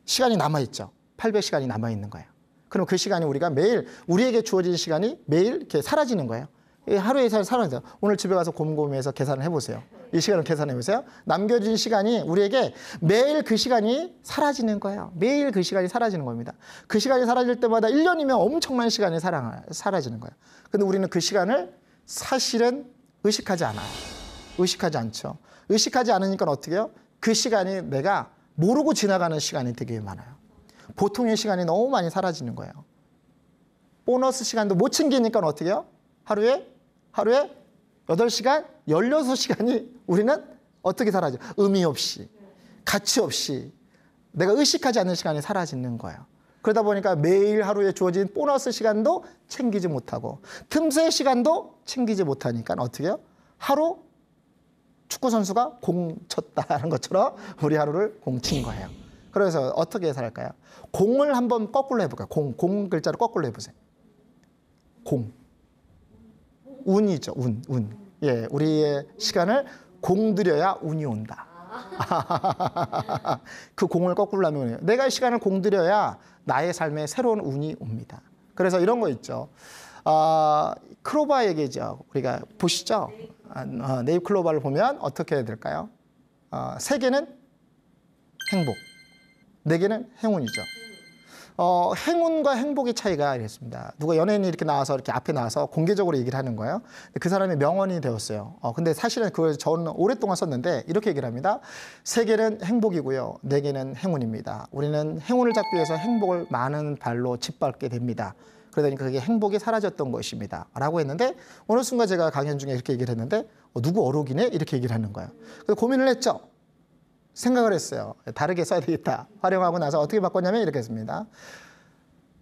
시간이 남아 있죠. 800시간이 남아 있는 거예요. 그럼 그 시간이 우리가 매일 우리에게 주어진 시간이 매일 이렇게 사라지는 거예요. 하루에 사라져요. 오늘 집에 가서 곰곰이해서 계산을 해보세요. 이 시간을 계산해보세요. 남겨진 시간이 우리에게 매일 그 시간이 사라지는 거예요. 매일 그 시간이 사라지는 겁니다. 그 시간이 사라질 때마다 1년이면 엄청난 시간이 사라지는 거예요. 근데 우리는 그 시간을 사실은 의식하지 않아요. 의식하지 않죠. 의식하지 않으니까 어떻게 해요? 그 시간이 내가 모르고 지나가는 시간이 되게 많아요. 보통의 시간이 너무 많이 사라지는 거예요. 보너스 시간도 못 챙기니까 어떻게 해요? 하루에 8시간, 16시간이 우리는 어떻게 사라져? 의미 없이, 가치 없이 내가 의식하지 않는 시간이 사라지는 거예요. 그러다 보니까 매일 하루에 주어진 보너스 시간도 챙기지 못하고 틈새 시간도 챙기지 못하니까 어떻게 해요? 하루 축구선수가 공 쳤다는 것처럼 우리 하루를 공친 거예요. 그래서 어떻게 살까요? 공을 한번 거꾸로 해볼까요? 공 글자를 거꾸로 해보세요. 공. 운이죠, 운. 예, 우리의 시간을 공들여야 운이 온다. 그 공을 거꾸로 하면 내가 시간을 공들여야 나의 삶에 새로운 운이 옵니다. 그래서 이런 거 있죠. 클로바 얘기죠. 우리가 보시죠. 네잎 클로바를 보면 어떻게 해야 될까요? 3개는 행복, 4개는 행운이죠. 행운과 행복의 차이가 이랬습니다. 누가 연예인이 이렇게 나와서 이렇게 앞에 나와서 공개적으로 얘기를 하는 거예요. 그 사람이 명언이 되었어요. 근데 사실은 그걸 저는 오랫동안 썼는데 이렇게 얘기를 합니다. 3개는 행복이고요. 4개는 행운입니다. 우리는 행운을 잡기 위해서 행복을 많은 발로 짓밟게 됩니다. 그러더니 그게 행복이 사라졌던 것입니다. 라고 했는데 어느 순간 제가 강연 중에 이렇게 얘기를 했는데 누구 어록이네? 이렇게 얘기를 하는 거예요. 그래서 고민을 했죠. 생각을 했어요. 다르게 써야 되겠다. 활용하고 나서 어떻게 바꿨냐면 이렇게 했습니다.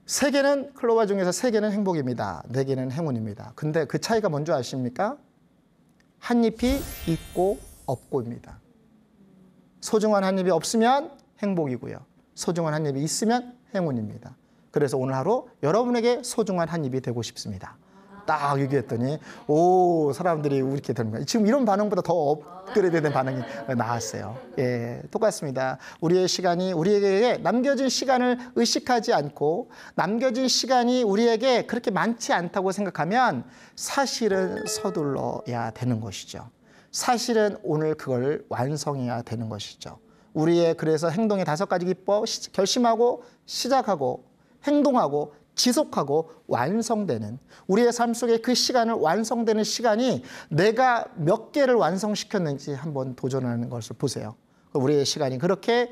3개는 클로바 중에서 3개는 행복입니다. 4개는 행운입니다. 근데 그 차이가 뭔지 아십니까? 한 잎이 있고 없고입니다. 소중한 한 잎이 없으면 행복이고요. 소중한 한 잎이 있으면 행운입니다. 그래서 오늘 하루 여러분에게 소중한 한 잎이 되고 싶습니다. 딱 얘기했더니 사람들이 이렇게 되는 거예요. 지금 이런 반응보다 더 업그레이드된 반응이 나왔어요. 예, 똑같습니다. 우리의 시간이 우리에게 남겨진 시간을 의식하지 않고 남겨진 시간이 우리에게 그렇게 많지 않다고 생각하면 사실은 서둘러야 되는 것이죠. 사실은 오늘 그걸 완성해야 되는 것이죠. 우리의 그래서 행동의 5가지 기법, 결심하고 시작하고 행동하고 지속하고 완성되는 우리의 삶 속에 그 시간을 완성되는 시간이 내가 몇 개를 완성시켰는지 한번 도전하는 것을 보세요. 우리의 시간이 그렇게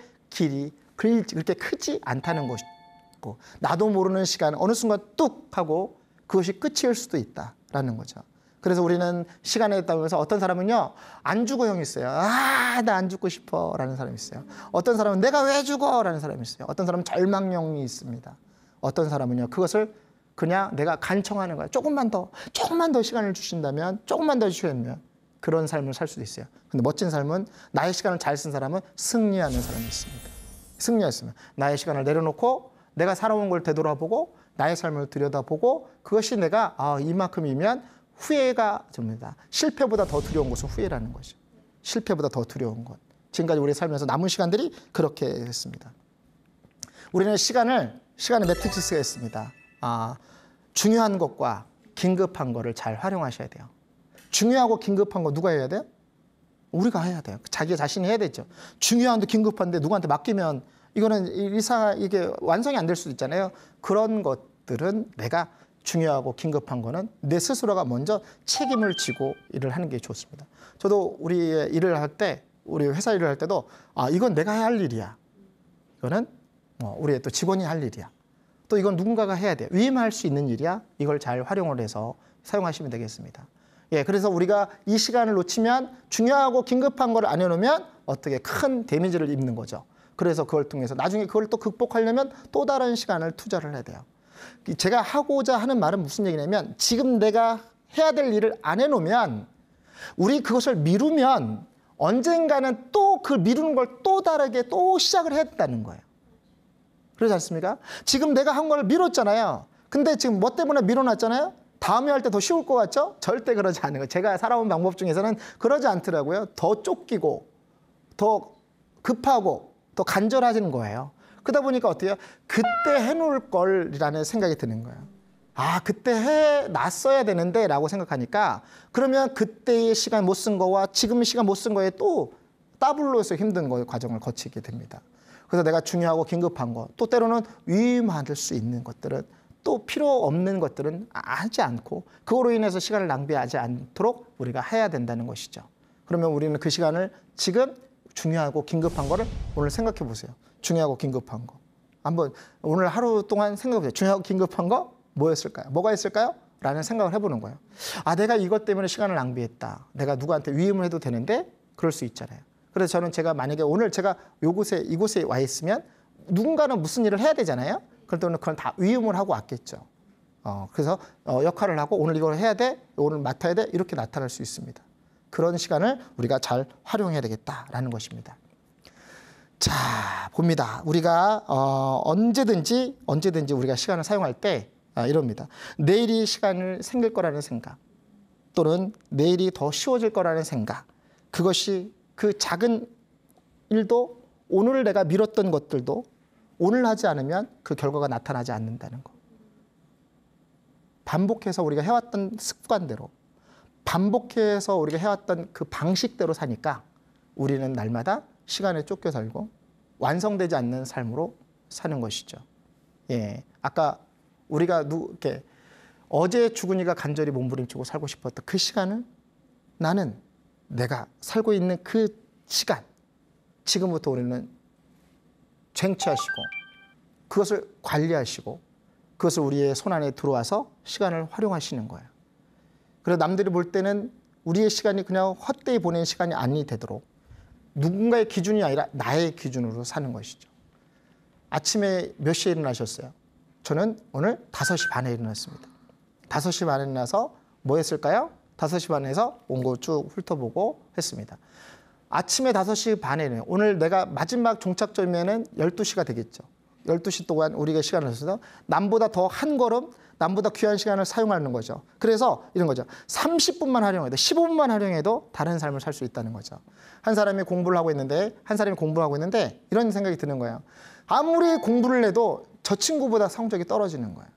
그렇게 크지 않다는 것이고 나도 모르는 시간 어느 순간 뚝 하고 그것이 끝일 수도 있다라는 거죠. 그래서 우리는 시간에 따라서 어떤 사람은요 안주고형이 있어요. 나 안 죽고 싶어 라는 사람이 있어요. 어떤 사람은 내가 왜 죽어 라는 사람이 있어요. 어떤 사람은 절망형이 있습니다. 어떤 사람은요 그것을 그냥 내가 간청하는 거야. 조금만 더 시간을 주신다면, 조금만 더 주시면 그런 삶을 살 수도 있어요. 근데 멋진 삶은 나의 시간을 잘 쓴 사람은 승리하는 사람이 있습니다. 승리했으면 나의 시간을 내려놓고 내가 살아온 걸 되돌아보고 나의 삶을 들여다보고 그것이 내가 이만큼이면 후회가 듭니다. 실패보다 더 두려운 것은 후회라는 거죠. 실패보다 더 두려운 것. 지금까지 우리 살면서 남은 시간들이 그렇게 했습니다. 우리는 시간의 매트릭스가 있습니다. 중요한 것과 긴급한 거를 잘 활용하셔야 돼요. 중요하고 긴급한 거 누가 해야 돼요? 우리가 해야 돼요. 자기 자신이 해야 되죠. 중요한데 긴급한데 누구한테 맡기면 이거는 이게 완성이 안 될 수도 있잖아요. 그런 것들은 내가 중요하고 긴급한 거는 내 스스로가 먼저 책임을 지고 일을 하는 게 좋습니다. 저도 우리 일을 할 때, 우리 회사 일을 할 때도 이건 내가 해야 할 일이야. 이거는 우리의 또 직원이 할 일이야. 또 이건 누군가가 해야 돼. 위임할 수 있는 일이야. 이걸 잘 활용을 해서 사용하시면 되겠습니다. 예, 그래서 우리가 이 시간을 놓치면 중요하고 긴급한 걸 안 해놓으면 어떻게 큰 데미지를 입는 거죠. 그래서 그걸 통해서 나중에 그걸 또 극복하려면 또 다른 시간을 투자를 해야 돼요. 제가 하고자 하는 말은 무슨 얘기냐면 지금 내가 해야 될 일을 안 해놓으면 우리 그것을 미루면 언젠가는 또 그 미루는 걸 또 다르게 또 시작을 해야 된다는 거예요. 그렇지 않습니까? 지금 내가 한 걸 미뤘잖아요. 근데 지금 뭐 때문에 미뤄놨잖아요? 다음에 할 때 더 쉬울 것 같죠? 절대 그러지 않은 거예요. 제가 살아온 방법 중에서는 그러지 않더라고요. 더 쫓기고 더 급하고 더 간절해지는 거예요. 그러다 보니까 어때요? 그때 해놓을 걸이라는 생각이 드는 거예요. 그때 해놨어야 되는데 라고 생각하니까 그러면 그때의 시간 못 쓴 거와 지금 시간 못 쓴 거에 또 더블로해서 힘든 과정을 거치게 됩니다. 그래서 내가 중요하고 긴급한 거, 또 때로는 위임받을 수 있는 것들은 또 필요 없는 것들은 하지 않고 그거로 인해서 시간을 낭비하지 않도록 우리가 해야 된다는 것이죠. 그러면 우리는 그 시간을 지금 중요하고 긴급한 거를 오늘 생각해 보세요. 중요하고 긴급한 거. 한번 오늘 하루 동안 생각해 보세요. 중요하고 긴급한 거 뭐였을까요? 뭐가 있을까요? 라는 생각을 해보는 거예요. 내가 이것 때문에 시간을 낭비했다. 내가 누구한테 위임을 해도 되는데 그럴 수 있잖아요. 그래서 저는 제가 만약에 오늘 제가 이곳에 와 있으면 누군가는 무슨 일을 해야 되잖아요. 그럴 때는 그건 다 위임을 하고 왔겠죠. 그래서 역할을 하고 오늘 이걸 해야 돼, 오늘 맡아야 돼 이렇게 나타날 수 있습니다. 그런 시간을 우리가 잘 활용해야 되겠다라는 것입니다. 자, 봅니다. 우리가 언제든지 우리가 시간을 사용할 때 이럽니다. 내일이 시간을 생길 거라는 생각 또는 내일이 더 쉬워질 거라는 생각 그것이 그 작은 일도 오늘 내가 미뤘던 것들도 오늘 하지 않으면 그 결과가 나타나지 않는다는 거. 반복해서 우리가 해왔던 습관대로, 반복해서 우리가 해왔던 그 방식대로 사니까 우리는 날마다 시간에 쫓겨 살고 완성되지 않는 삶으로 사는 것이죠. 예, 아까 우리가 이렇게 어제 주근이가 간절히 몸부림치고 살고 싶었던 그 시간을 나는 내가 살고 있는 그 시간, 지금부터 우리는 쟁취하시고 그것을 관리하시고 그것을 우리의 손안에 들어와서 시간을 활용하시는 거예요. 그래서 남들이 볼 때는 우리의 시간이 그냥 헛되이 보낸 시간이 아니 되도록 누군가의 기준이 아니라 나의 기준으로 사는 것이죠. 아침에 몇 시에 일어나셨어요? 저는 오늘 5시 반에 일어났습니다. 5시 반에 일어나서 뭐 했을까요? 5시 반에서 원고 쭉 훑어보고 했습니다. 아침에 5시 반에는 오늘 내가 마지막 종착점이면은 12시가 되겠죠. 12시 동안 우리가 시간을 써서 남보다 더 한 걸음, 남보다 귀한 시간을 사용하는 거죠. 그래서 이런 거죠. 30분만 활용해도 15분만 활용해도 다른 삶을 살 수 있다는 거죠. 한 사람이 공부를 하고 있는데 이런 생각이 드는 거예요. 아무리 공부를 해도 저 친구보다 성적이 떨어지는 거예요.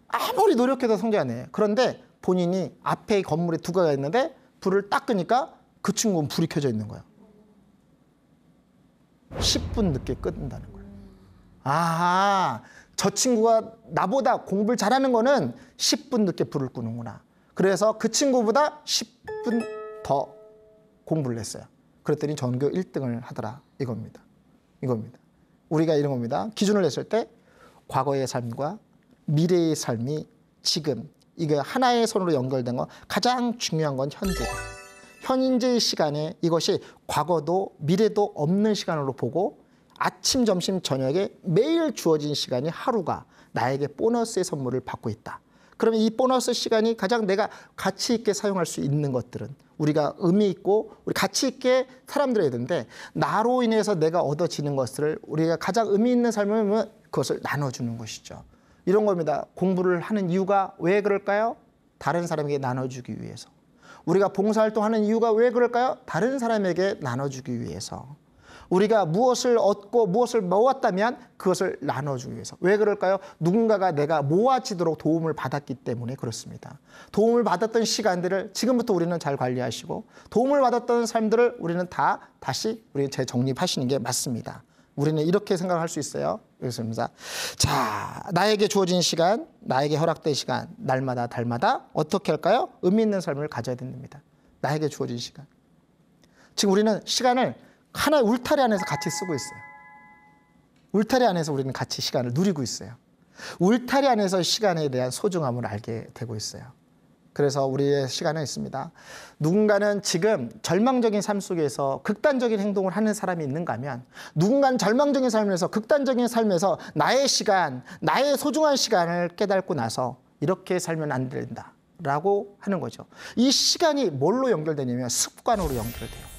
아무리 노력해도 성적이 안 나요. 그런데 본인이 앞에 건물에 두 개가 있는데 불을 딱 끄니까 그 친구는 불이 켜져 있는 거예요. 10분 늦게 끈다는 거예요. 아하, 저 친구가 나보다 공부를 잘하는 거는 10분 늦게 불을 끄는구나. 그래서 그 친구보다 10분 더 공부를 했어요. 그랬더니 전교 1등을 하더라. 이겁니다. 우리가 이런 겁니다. 기준을 냈을 때 과거의 삶과 미래의 삶이 지금 이게 하나의 손으로 연결된 거 가장 중요한 건 현재다. 현재의 시간에 이것이 과거도 미래도 없는 시간으로 보고 아침, 점심, 저녁에 매일 주어진 시간이 하루가 나에게 보너스의 선물을 받고 있다. 그러면 이 보너스 시간이 가장 내가 가치 있게 사용할 수 있는 것들은 우리가 의미 있고 우리 가치 있게 사람들이 해야 되는데 나로 인해서 내가 얻어지는 것들을 우리가 가장 의미 있는 삶을 그것을 나눠주는 것이죠. 이런 겁니다. 공부를 하는 이유가 왜 그럴까요? 다른 사람에게 나눠주기 위해서. 우리가 봉사활동하는 이유가 왜 그럴까요? 다른 사람에게 나눠주기 위해서. 우리가 무엇을 얻고 무엇을 모았다면 그것을 나눠주기 위해서. 왜 그럴까요? 누군가가 내가 모아지도록 도움을 받았기 때문에 그렇습니다. 도움을 받았던 시간들을 지금부터 우리는 잘 관리하시고 도움을 받았던 삶들을 우리는 다시 우리 재정립하시는 게 맞습니다. 우리는 이렇게 생각할 수 있어요. 그렇습니다. 자, 나에게 주어진 시간, 나에게 허락된 시간, 날마다 달마다 어떻게 할까요? 의미 있는 삶을 가져야 됩니다. 나에게 주어진 시간. 지금 우리는 시간을 하나의 울타리 안에서 같이 쓰고 있어요. 울타리 안에서 우리는 같이 시간을 누리고 있어요. 울타리 안에서 시간에 대한 소중함을 알게 되고 있어요. 그래서 우리의 시간은 있습니다. 누군가는 지금 절망적인 삶 속에서 극단적인 행동을 하는 사람이 있는가 하면 누군가는 절망적인 삶에서 극단적인 삶에서 나의 시간, 나의 소중한 시간을 깨닫고 나서 이렇게 살면 안 된다라고 하는 거죠. 이 시간이 뭘로 연결되냐면 습관으로 연결돼요.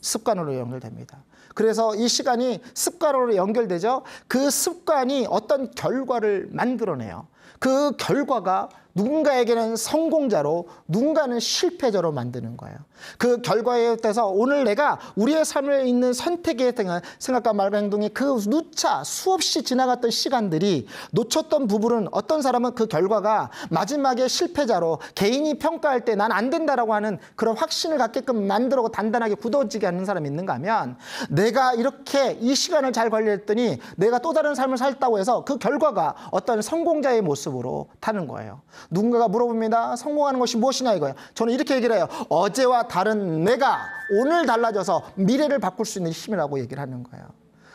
습관으로 연결됩니다. 그래서 이 시간이 습관으로 연결되죠. 그 습관이 어떤 결과를 만들어내요. 그 결과가 누군가에게는 성공자로 누군가는 실패자로 만드는 거예요. 그 결과에 따라서 오늘 내가 우리의 삶에 있는 선택에 대한 생각과 말과 행동이 그 누차 수없이 지나갔던 시간들이 놓쳤던 부분은 어떤 사람은 그 결과가 마지막에 실패자로 개인이 평가할 때 난 안 된다라고 하는 그런 확신을 갖게끔 만들고 단단하게 굳어지게 하는 사람이 있는가 하면 내가 이렇게 이 시간을 잘 관리했더니 내가 또 다른 삶을 살다고 해서 그 결과가 어떤 성공자의 모습으로 타는 거예요. 누군가가 물어봅니다. 성공하는 것이 무엇이냐 이거예요. 저는 이렇게 얘기를 해요. 어제와 다른 내가 오늘 달라져서 미래를 바꿀 수 있는 힘이라고 얘기를 하는 거예요.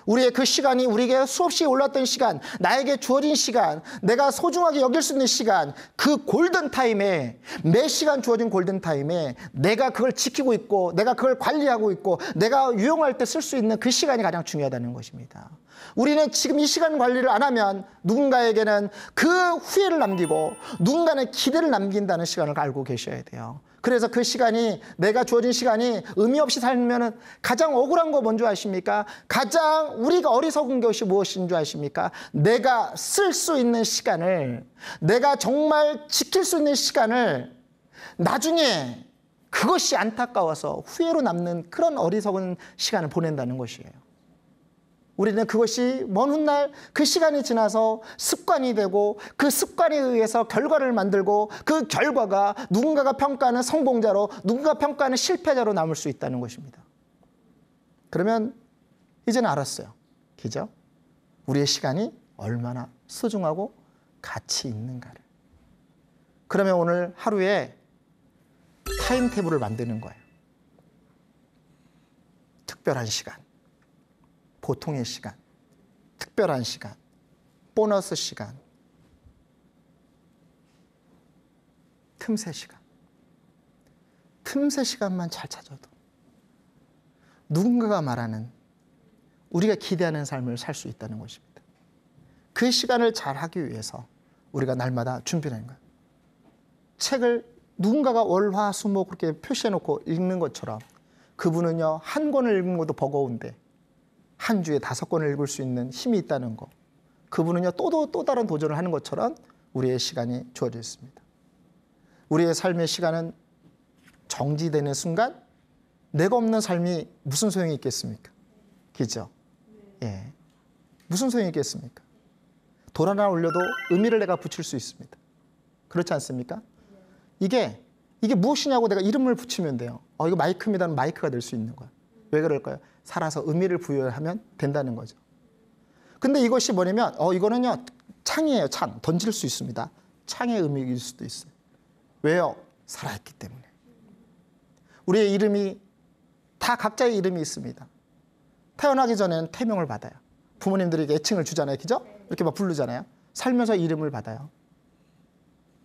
우리의 그 시간이 우리에게 수없이 올랐던 시간, 나에게 주어진 시간, 내가 소중하게 여길 수 있는 시간, 그 골든타임에 매 시간 주어진 골든타임에 내가 그걸 지키고 있고 내가 그걸 관리하고 있고 내가 유용할 때 쓸 수 있는 그 시간이 가장 중요하다는 것입니다. 우리는 지금 이 시간 관리를 안 하면 누군가에게는 그 후회를 남기고 누군가는 기대를 남긴다는 시간을 알고 계셔야 돼요. 그래서 그 시간이 내가 주어진 시간이 의미 없이 살면 가장 억울한 거 뭔지 아십니까? 가장 우리가 어리석은 것이 무엇인 줄 아십니까? 내가 쓸 수 있는 시간을 내가 정말 지킬 수 있는 시간을 나중에 그것이 안타까워서 후회로 남는 그런 어리석은 시간을 보낸다는 것이에요. 우리는 그것이 먼 훗날 그 시간이 지나서 습관이 되고 그 습관에 의해서 결과를 만들고 그 결과가 누군가가 평가하는 성공자로 누군가 평가하는 실패자로 남을 수 있다는 것입니다. 그러면 이제는 알았어요. 그죠? 우리의 시간이 얼마나 소중하고 가치 있는가를. 그러면 오늘 하루에 타임테이블을 만드는 거예요. 특별한 시간, 보통의 시간, 특별한 시간, 보너스 시간, 틈새 시간. 틈새 시간만 잘 찾아도 누군가가 말하는 우리가 기대하는 삶을 살 수 있다는 것입니다. 그 시간을 잘 하기 위해서 우리가 날마다 준비를 하는 거예요. 책을 누군가가 월, 화, 수, 목 그렇게 표시해놓고 읽는 것처럼 그분은요, 한 권을 읽는 것도 버거운데 한 주에 5권을 읽을 수 있는 힘이 있다는 거. 그분은요, 또 다른 도전을 하는 것처럼 우리의 시간이 주어져 있습니다. 우리의 삶의 시간은 정지되는 순간 내가 없는 삶이 무슨 소용이 있겠습니까? 그죠? 예. 무슨 소용이 있겠습니까? 돌 하나 올려도 의미를 내가 붙일 수 있습니다. 그렇지 않습니까? 이게 무엇이냐고 내가 이름을 붙이면 돼요. 이거 마이크입니다는 마이크가 될 수 있는 거야. 왜 그럴까요? 살아서 의미를 부여하면 된다는 거죠. 근데 이것이 뭐냐면 이거는요, 창이에요. 창. 던질 수 있습니다. 창의 의미일 수도 있어요. 왜요? 살아있기 때문에. 우리의 이름이 다 각자의 이름이 있습니다. 태어나기 전에는 태명을 받아요. 부모님들이 애칭을 주잖아요. 그죠? 이렇게 막 부르잖아요. 살면서 이름을 받아요.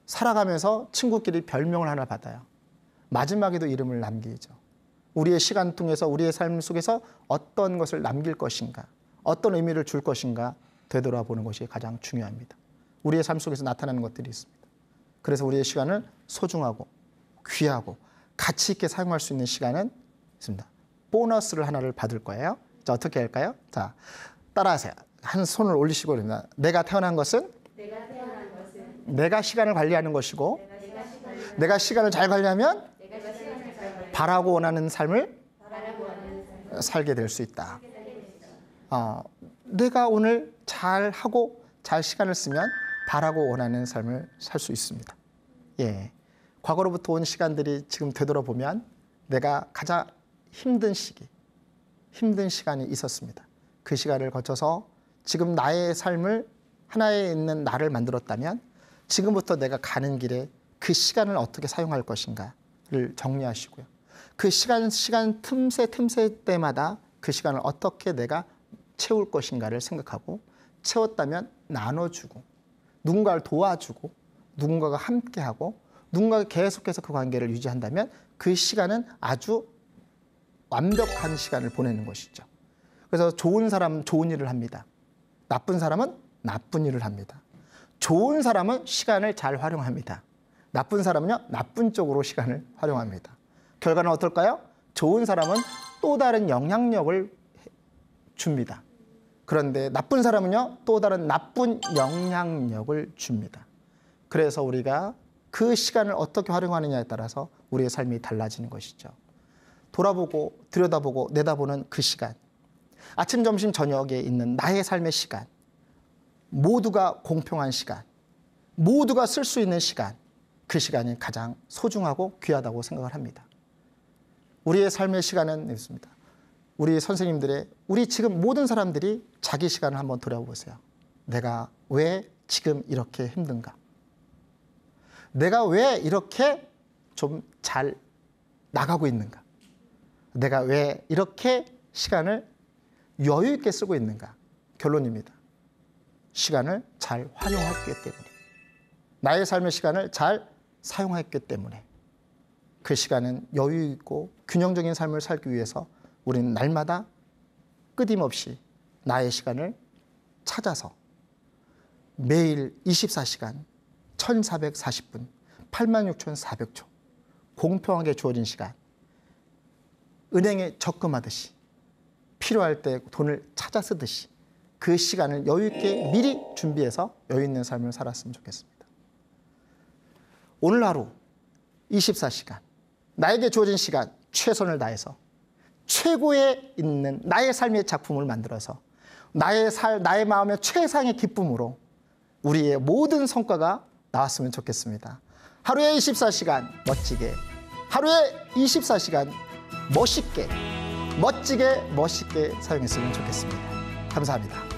살아가면서 친구끼리 별명을 하나 받아요. 마지막에도 이름을 남기죠. 우리의 시간 통해서 우리의 삶 속에서 어떤 것을 남길 것인가, 어떤 의미를 줄 것인가 되돌아보는 것이 가장 중요합니다. 우리의 삶 속에서 나타나는 것들이 있습니다. 그래서 우리의 시간을 소중하고 귀하고 가치 있게 사용할 수 있는 시간은 있습니다. 보너스를 하나를 받을 거예요. 자, 어떻게 할까요? 자, 따라하세요. 한 손을 올리시고 그럽니다. 내가 태어난 것은 내가 시간을 관리하는 것이고 내가 시간을 잘 관리하면 바라고 원하는 삶을 살게 될 수 있다. 내가 오늘 잘 하고 잘 시간을 쓰면 바라고 원하는 삶을 살 수 있습니다. 예, 과거로부터 온 시간들이 지금 되돌아보면 내가 가장 힘든 시간이 있었습니다. 그 시간을 거쳐서 지금 나의 삶을 하나에 있는 나를 만들었다면 지금부터 내가 가는 길에 그 시간을 어떻게 사용할 것인가를 정리하시고요. 그 시간 틈새 때마다 그 시간을 어떻게 내가 채울 것인가를 생각하고 채웠다면 나눠주고 누군가를 도와주고 누군가가 함께하고 누군가가 계속해서 그 관계를 유지한다면 그 시간은 아주 완벽한 시간을 보내는 것이죠. 그래서 좋은 사람은 좋은 일을 합니다. 나쁜 사람은 나쁜 일을 합니다. 좋은 사람은 시간을 잘 활용합니다. 나쁜 사람은요, 나쁜 쪽으로 시간을 활용합니다. 결과는 어떨까요? 좋은 사람은 또 다른 영향력을 줍니다. 그런데 나쁜 사람은요, 또 다른 나쁜 영향력을 줍니다. 그래서 우리가 그 시간을 어떻게 활용하느냐에 따라서 우리의 삶이 달라지는 것이죠. 돌아보고 들여다보고 내다보는 그 시간, 아침, 점심, 저녁에 있는 나의 삶의 시간, 모두가 공평한 시간, 모두가 쓸 수 있는 시간, 그 시간이 가장 소중하고 귀하다고 생각을 합니다. 우리의 삶의 시간은 있습니다. 우리 선생님들의, 우리 지금 모든 사람들이 자기 시간을 한번 돌아보세요. 내가 왜 지금 이렇게 힘든가? 내가 왜 이렇게 좀 잘 나가고 있는가? 내가 왜 이렇게 시간을 여유 있게 쓰고 있는가? 결론입니다. 시간을 잘 활용했기 때문에, 나의 삶의 시간을 잘 사용했기 때문에 그 시간은 여유 있고 균형적인 삶을 살기 위해서 우리는 날마다 끊임없이 나의 시간을 찾아서 매일 24시간 1440분 86,400초 공평하게 주어진 시간, 은행에 적금하듯이 필요할 때 돈을 찾아 쓰듯이 그 시간을 여유 있게 미리 준비해서 여유 있는 삶을 살았으면 좋겠습니다. 오늘 하루 24시간 나에게 주어진 시간 최선을 다해서 최고에 있는 나의 삶의 작품을 만들어서 나의 마음의 최상의 기쁨으로 우리의 모든 성과가 나왔으면 좋겠습니다. 하루에 24시간 멋지게, 하루에 24시간 멋있게, 멋지게 사용했으면 좋겠습니다. 감사합니다.